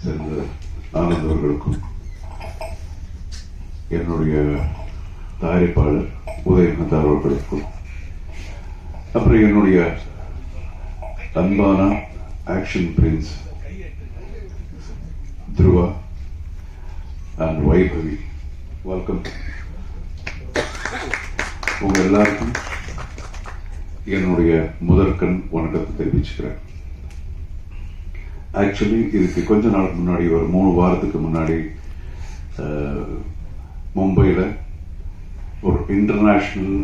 சேர்ந்த ஆனந்த் அவர்களுக்கும், என்னுடைய தயாரிப்பாளர் உதயநாத் அவர்களுக்கும், அப்புறம் என்னுடைய அன்பான action prince Dhruva and Vaibhavi, welcome. உங்க எல்லாருக்கும் என்னுடைய முதற்கண் வணக்கத்தை தெரிவிச்சுக்கிறேன். ஆக்சுவலி இதுக்கு கொஞ்ச நாளுக்கு முன்னாடி, ஒரு 3 வாரத்துக்கு முன்னாடி, மும்பையில் ஒரு இன்டர்நேஷ்னல்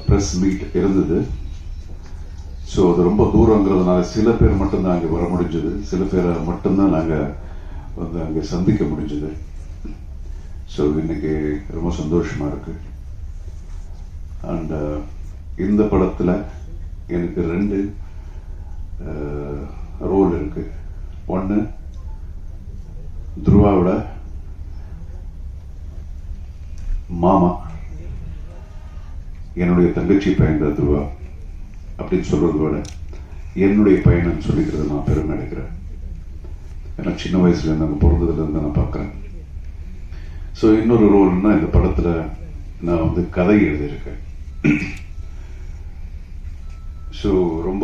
ப்ரெஸ் மீட் இருந்தது. ஸோ அது ரொம்ப தூரங்கிறதுனால சில பேர் மட்டும்தான் அங்கே வர முடிஞ்சது, சில பேரை மட்டும்தான் நாங்கள் வந்து அங்கே சந்திக்க முடிஞ்சது. ஸோ இன்னைக்கு ரொம்ப சந்தோஷமா இருக்கு. அண்ட் இந்த படத்தில் எனக்கு 2 ரோல் இருக்கு. ஒன்று, துருவாவோட மாமா, என்னுடைய தங்கச்சி பையன் தான் துருவா அப்படின்னு சொல்றதை விட என்னுடைய பையன் சொல்லிக்கிறது நான் பெருமை நினைக்கிறேன். ஏன்னா சின்ன வயசுல இருந்து அங்கே பிறந்ததுல இருந்து நான் பார்க்குறேன். ஸோ இன்னொரு ரோல்னா, இந்த படத்தில் நான் வந்து கதை எழுதியிருக்கேன். ஸோ ரொம்ப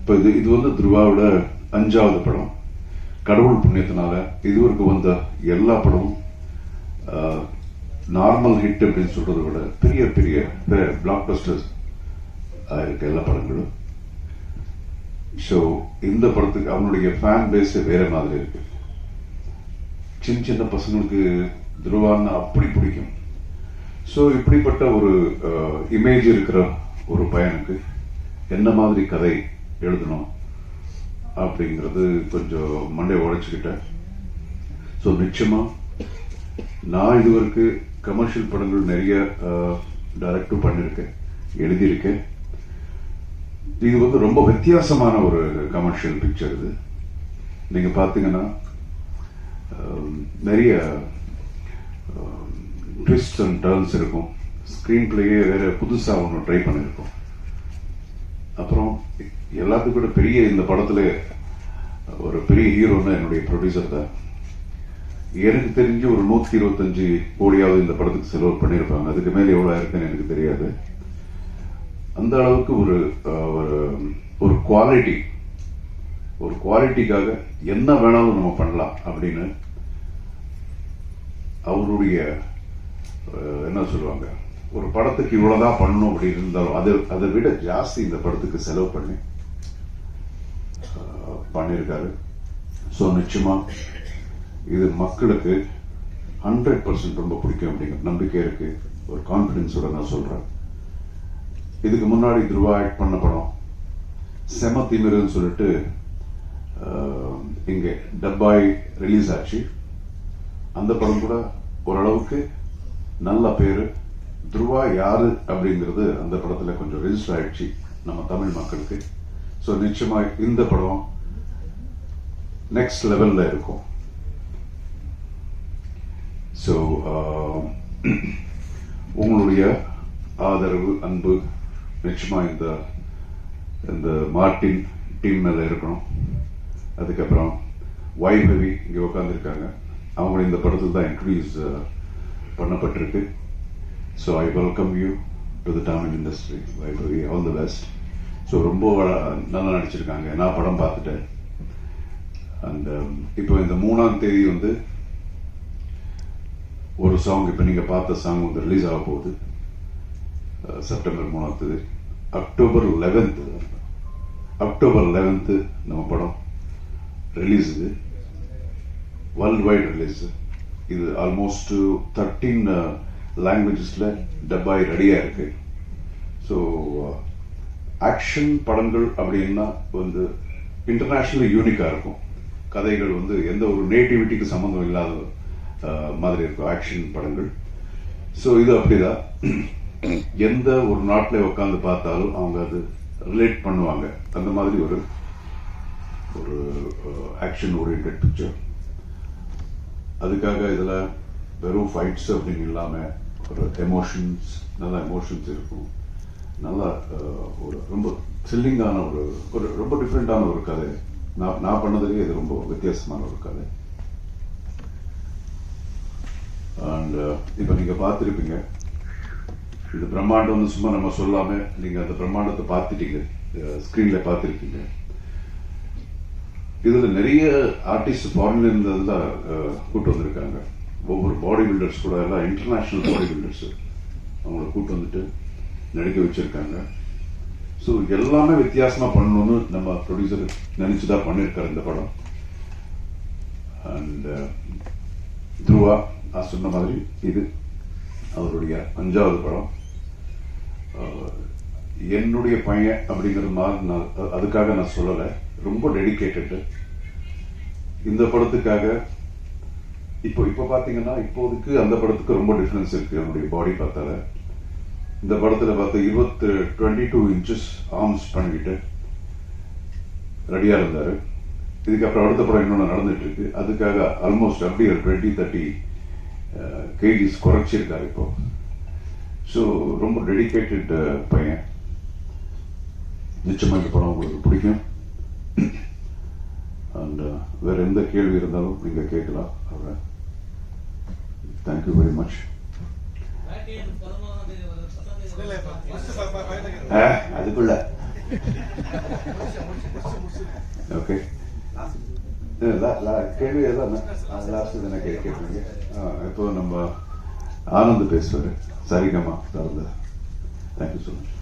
இப்போ இது வந்து துருவாவோட 5வது படம். கடவுள் புண்ணியத்தினால இதுவரைக்கும் வந்த எல்லா படமும் நார்மல் ஹிட் அப்படின்னு சொல்றதை விட பெரிய பெரிய பிளாக் பஸ்டர்ஸ் இருக்கு எல்லா படங்களும். ஸோ இந்த படத்துக்கு அவனுடைய ஃபேன் பேஸ் வேற மாதிரி இருக்கு. சின்ன சின்ன பசங்களுக்கு துருவான்னு அப்படி பிடிக்கும். ஸோ இப்படிப்பட்ட ஒரு இமேஜ் இருக்கிற ஒரு பையனுக்கு என்ன மாதிரி கதை எழுதணும் அப்படிங்கிறது கொஞ்சம் மண்டை உடைச்சுக்கிட்டேன். ஸோ நிச்சயமா நான் இதுவரைக்கும் கமர்ஷியல் படங்கள் நிறைய டைரக்டும் பண்ணியிருக்கேன், எழுதியிருக்கேன். இது வந்து ரொம்ப வித்தியாசமான ஒரு கமர்ஷியல் பிக்சர். இது நீங்க பார்த்தீங்கன்னா நிறைய ட்விஸ்ட் அண்ட் டர்ன்ஸ் இருக்கும். ஸ்கிரீன் பிளேயே வேற புதுசாக ஒன்று ட்ரை பண்ணியிருக்கோம். அப்புறம் எல்லாத்துக்கும் கூட பெரிய இந்த படத்துல ஒரு பெரிய ஹீரோன்னா என்னுடைய ப்ரொடியூசர் தான். எனக்கு தெரிஞ்சு ஒரு 125 கோடியாவது இந்த படத்துக்கு செலவு பண்ணியிருப்பாங்க. அதுக்கு மேலே எவ்வளோ இருக்குன்னு எனக்கு தெரியாது. அந்த அளவுக்கு ஒரு குவாலிட்டிக்காக என்ன வேணாலும் நம்ம பண்ணலாம் அப்படின்னு அவருடைய என்ன சொல்லுவாங்க, ஒரு படத்துக்கு இவ்வளவுதான் பண்ணணும் அப்படின்னு இருந்தாலும் அதை விட ஜாஸ்தி இந்த படத்துக்கு செலவு பண்ணியிருக்காரு. ஸோ நிச்சயமா இது மக்களுக்கு 100% ரொம்ப பிடிக்கும் அப்படிங்கிற நம்பிக்கை இருக்கு. ஒரு கான்பிடன்ஸோட நான் சொல்றேன். இதுக்கு முன்னாடி துருவா ஆக்ட் பண்ண படம் செம திமிருன்னு சொல்லிட்டு இங்கே டப்பாய் ரிலீஸ் ஆச்சு. அந்த படம் கூட ஓரளவுக்கு நல்ல பேரு. துருவா யாரு அப்படிங்கிறது அந்த படத்துல கொஞ்சம் ரெஜிஸ்டர் ஆயிடுச்சு நம்ம தமிழ் மக்களுக்கு. ஸோ நிச்சயமா இந்த படம் நெக்ஸ்ட் லெவல்ல இருக்கும். ஸோ உங்களுடைய ஆதரவு, அன்பு நிச்சயமா இந்த மார்டின் டீம் மேல இருக்கணும். அதுக்கப்புறம் வைபவி இங்க உட்காந்துருக்காங்க. அவங்க இந்த படத்தில் தான் இன்ட்ரடியூஸ் பண்ணப்பட்டிருக்கு. So I welcome you to the Tamil industry. Vaibhavi, all the best. So ரொம்ப நல்லா நடிச்சிருக்காங்க. நான் படம் பார்த்துட்டேன். அண்ட் இப்போ இந்த 3ஆம் தேதி வந்து ஒரு சாங், இப்போ நீங்க பார்த்த சாங் வந்து ரிலீஸ் ஆக போகுது. செப்டம்பர் 3ஆம் தேதி. அக்டோபர் 11th நம்ம படம் ரிலீஸ். இது வேர்ல்ட் வைட் ரிலீஸ். இது ஆல்மோஸ்ட் 13 லாங்குவேஜஸ்ல டப்பாய் ரெடியா இருக்கு. ஸோ ஆக்ஷன் படங்கள் அப்படின்னா வந்து இன்டர்நேஷனல் யூனிக்கா இருக்கும். கதைகள் வந்து எந்த ஒரு நேட்டிவிட்டிக்கு சம்பந்தம் இல்லாத மாதிரி இருக்கும் ஆக்ஷன் படங்கள். ஸோ இது அப்படிதான். எந்த ஒரு நாட்டில் உட்காந்து பார்த்தாலும் அவங்க அது ரிலேட் பண்ணுவாங்க. அந்த மாதிரி ஒரு ஆக்ஷன் ஓரியன்ட் பிக்சர். அதுக்காக இதுல வெறும் ஃபைட்ஸ் அப்படின்னு இல்லாம ஒரு எமோஷன்ஸ், நல்ல எமோஷன்ஸ் இருக்கும். நல்லா ஒரு ரொம்ப த்ரில்லிங்கான ஒரு ரொம்ப டிஃப்ரெண்டான ஒரு கதை நான் பண்ணதுலேயே இது ரொம்ப வித்தியாசமான ஒரு கதை. அண்ட் இப்போ நீங்கள் பார்த்துருப்பீங்க, இது பிரம்மாண்டம்னு சும்மா நம்ம சொல்லாம நீங்கள் அந்த பிரம்மாண்டத்தை பார்த்துட்டீங்க, ஸ்க்ரீனில் பார்த்துருக்கீங்க. இதில் நிறைய ஆர்டிஸ்ட் ஃபாரின்ல இருந்ததெல்லாம் கூட்டு வந்திருக்காங்க. ஒவ்வொரு பாடி பில்டர்ஸ் கூட எல்லாம் இன்டர்நேஷ்னல் பாடி பில்டர்ஸ் அவங்கள கூட்டு வந்துட்டு நடிக்க வச்சிருக்காங்க. ஸோ எல்லாமே வித்தியாசமாக பண்ணணும்னு நம்ம ப்ரொடியூசர் நினச்சிதான் பண்ணியிருக்காரு இந்த படம். அண்ட் துருவா நான் சொன்ன மாதிரி இது அவருடைய 5வது படம். என்னுடைய பையன் அப்படிங்கிற மாதிரி நான் அதுக்காக நான் சொல்லலை, ரொம்ப டெடிக்கேட்டடு இந்த படத்துக்காக. இப்போ பார்த்தீங்கன்னா இப்போதைக்கு அந்த படத்துக்கு ரொம்ப டிஃப்ரென்ஸ் இருக்கு. அவனுடைய பாடி பார்த்தால இந்த படத்தில் பார்த்து 22 இன்ச்சஸ் ஆர்ம்ஸ் பண்ணிக்கிட்டு ரெடியாக இருந்தார். இதுக்கப்புறம் அடுத்த படம் இன்னொன்று நடந்துட்டு இருக்கு, அதுக்காக ஆல்மோஸ்ட் அப்படியே 20-30 கேஜிஸ் குறைச்சிருக்காரு இப்போ. ஸோ ரொம்ப டெடிக்கேட்டட் பையன். நிச்சயமாக இந்த படம் உங்களுக்கு பிடிக்கும். அண்ட் வேற எந்த கேள்வி இருந்தாலும் நீங்க கேட்கலாம் அவரை. Thank you very much. அதுக்குள்ள ஓகே கேள்வி எல்லாம் லாஸ்ட் தானே கேட்பீங்க. இப்போ நம்ம ஆனந்த் பேசுவாரு சரிகமா சார்ந்த. Thank you so much.